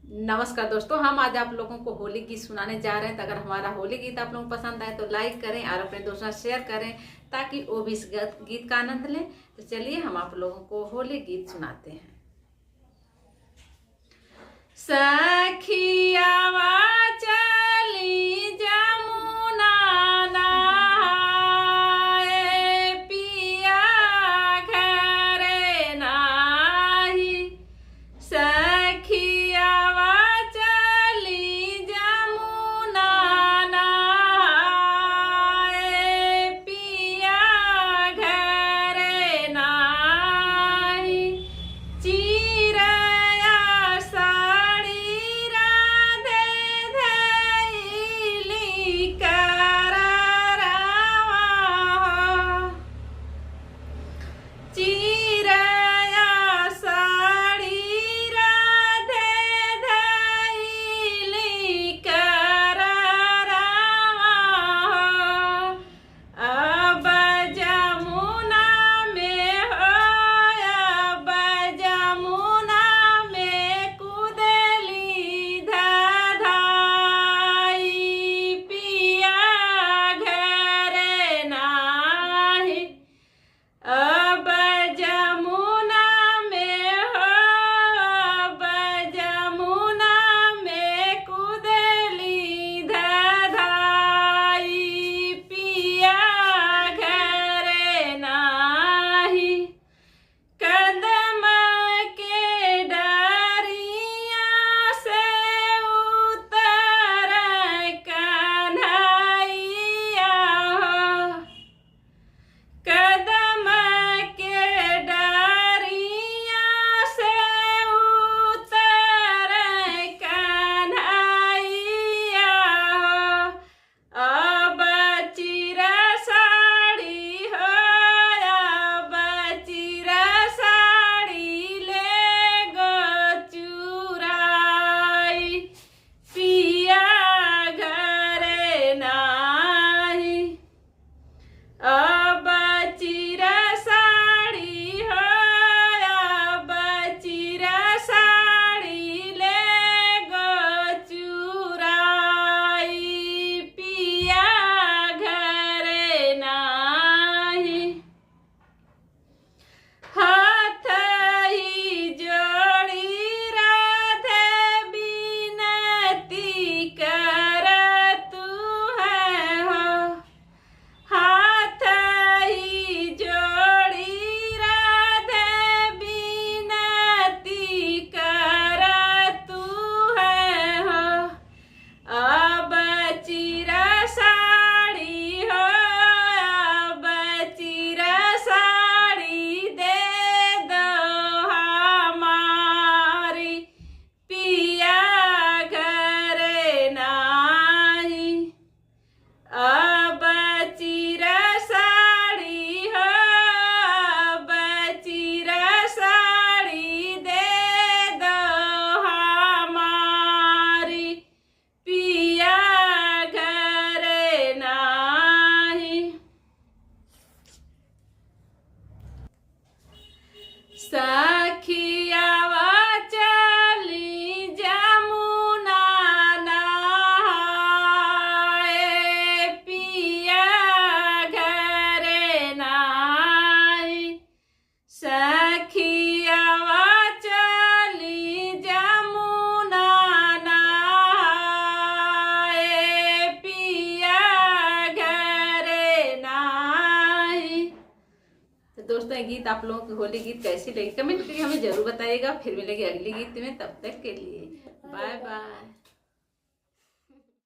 नमस्कार दोस्तों, हम आज आप लोगों को होली गीत सुनाने जा रहे हैं। तो अगर हमारा होली गीत आप लोगों को पसंद आए तो लाइक करें और अपने दोस्तों से शेयर करें ताकि वो भी इस गीत का आनंद लें। तो चलिए हम आप लोगों को होली गीत सुनाते हैं। सखियावा चली जमुना नहाए, पिया घरे नाही। सखियावा चली जमुना नहाए, पिया घरे नाही। चिरया साड़ी राधे धैली कररवा हो। चिरया साड़ी राधे धैली कररवा हो। अब जमुना में हो, अब जमुना में कुदेली धधाई, पिया घरे नाही। अब जमुना में हो, अब जमुना में कुदेली धधाई, पिया घरे नाही। कदम के डरिया से उतर कन्हैया हो। कदम के डरिया से उतर कन्हैया हो। अब चिरा साड़ी हो, अब चिरा साड़ी ले गो चुराई, पिया घरे नाही। अब चिरा साड़ी हो, अब चिरा साड़ी ले गो चुराई, पिया घरे नाही। हाथ ही जोड़ी राधे बिनती करतु है हो। हाथ ही जोड़ी राधे बिनती करतु है हो। अब चिरा साड़ी हो, अब चिरा साड़ी दे दो हमारी, पिया घरे नाही। अब चिरा साड़ी हो, अब चिरा साड़ी दे दो हमारी, पिया घरे नाही। सखियावा चली जमुना नहाए, पिया घरे नाही। सखियावा चली जमुना नहाए, पिया घरे नाही। तो दोस्तों, ये गीत आप लोगों की होली गीत कैसी लगी कमेंट करके हमें जरूर बताइएगा। फिर मिलेंगे अगली गीत में, तब तक के लिए बाय बाय।